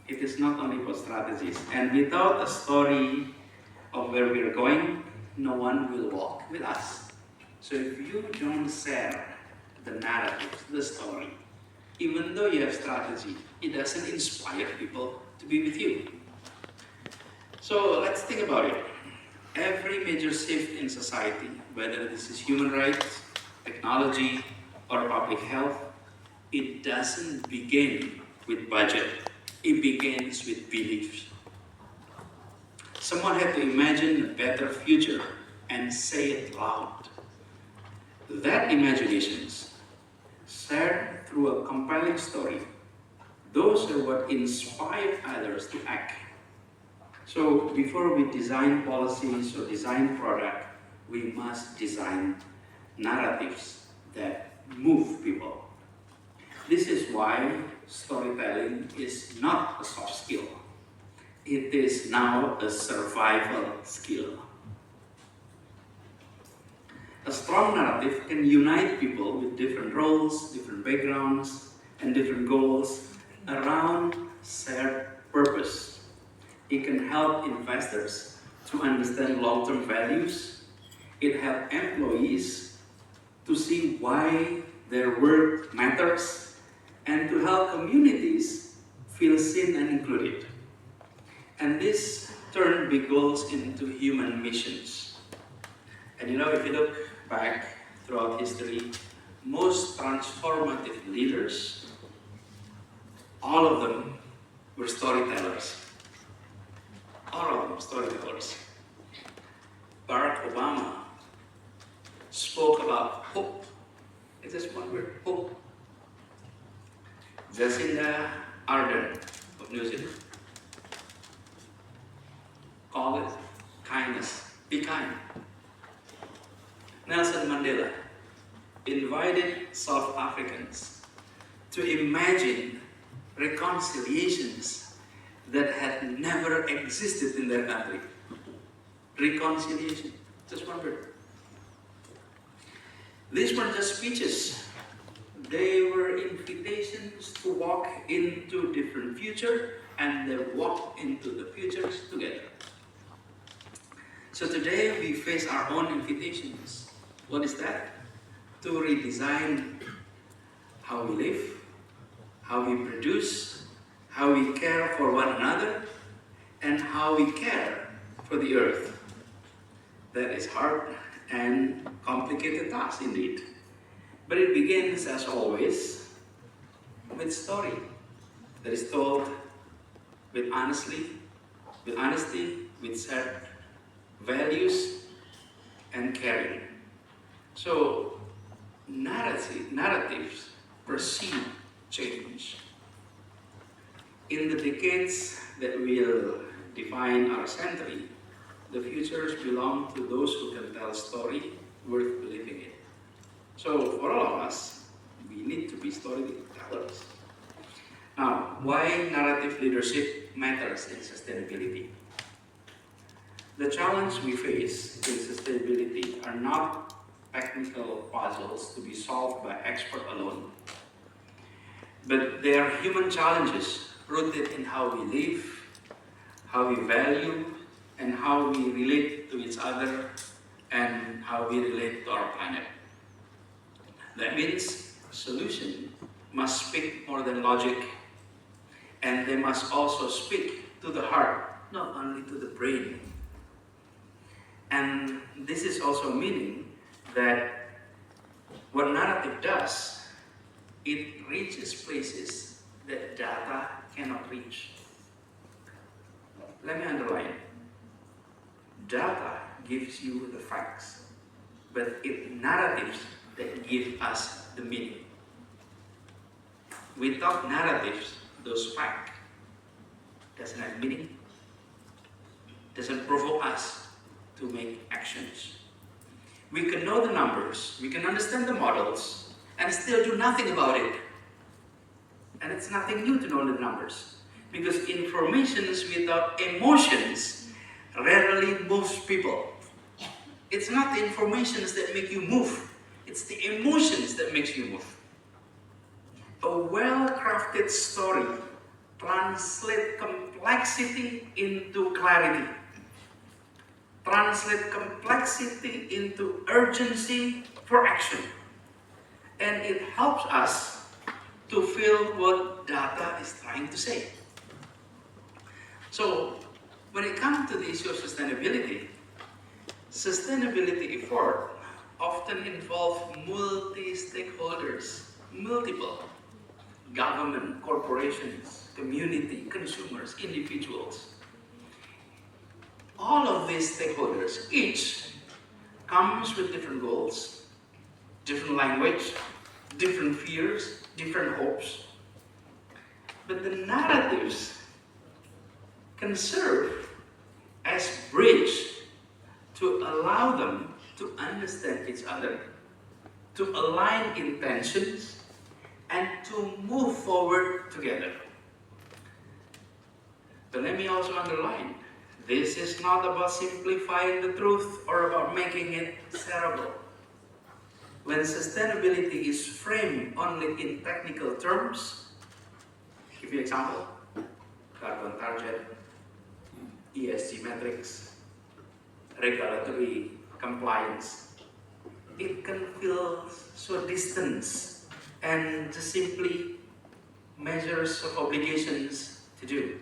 It is not only about strategies. And without a story of where we are going, no one will walk with us. So if you don't share the narrative, the story, even though you have strategy, it doesn't inspire people to be with you. So let's think about it. Every major shift in society, whether this is human rights, technology, or public health, it doesn't begin with budget. It begins with beliefs. Someone had to imagine a better future and say it loud. That imaginations, shared through a compelling story, those are what inspire others to act. So before we design policies or design product, we must design narratives that move people. This is why storytelling is not a soft skill. It is now a survival skill. A strong narrative can unite people with different roles, different backgrounds, and different goals around shared purpose. It can help investors to understand long-term values. It helps employees to see why their work matters, and to help communities feel seen and included. And this turned big goals into human missions. And you know, if you look back throughout history, most transformative leaders, all of them were storytellers. All of them storytellers. Barack Obama spoke about hope. It's just one word, hope. Jacinda Ardern of New Zealand. Call it kindness. Be kind. Nelson Mandela invited South Africans to imagine reconciliations that had never existed in their country. Reconciliation. Just one word. These weren't just speeches. They were invitations to walk into a different future, and they walked into the futures together. So today we face our own invitations. What is that? To redesign how we live, how we produce, how we care for one another, and how we care for the earth. That is hard and complicated task indeed. But it begins, as always, with story that is told with honesty, with shared values and caring. So narratives precede change. In the decades that will define our century, the futures belong to those who can tell a story worth believing in. So for all of us, we need to be storytellers. Now, why narrative leadership matters in sustainability? The challenge we face in sustainability are not technical puzzles to be solved by experts alone, but they are human challenges rooted in how we live, how we value, and how we relate to each other, and how we relate to our planet. That means solution must speak more than logic, and they must also speak to the heart, not only to the brain. And this is also meaning that what narrative does, it reaches places that data cannot reach. Let me underline. Data gives you the facts, but it's narratives that give us the meaning. Without narratives, those facts doesn't have meaning, doesn't provoke us to make actions. We can know the numbers, we can understand the models, and still do nothing about it. And it's nothing new to know the numbers, because information without emotions rarely moves people. It's not the informations that make you move, it's the emotions that makes you move. A well-crafted story transforms translate complexity into clarity, translate complexity into urgency for action. And it helps us to feel what data is trying to say. So, when it comes to the issue of sustainability effort often involve multi-stakeholders, multiple government, corporations, community, consumers, individuals. All of these stakeholders, each comes with different goals, different language, different fears, different hopes. But the narratives can serve as bridge to allow them to understand each other, to align intentions, and to move forward together. But let me also underline, this is not about simplifying the truth or about making it shareable. When sustainability is framed only in technical terms, give you an example, carbon target, ESG metrics, regulatory compliance, it can feel so distant and just simply measures of obligations to do.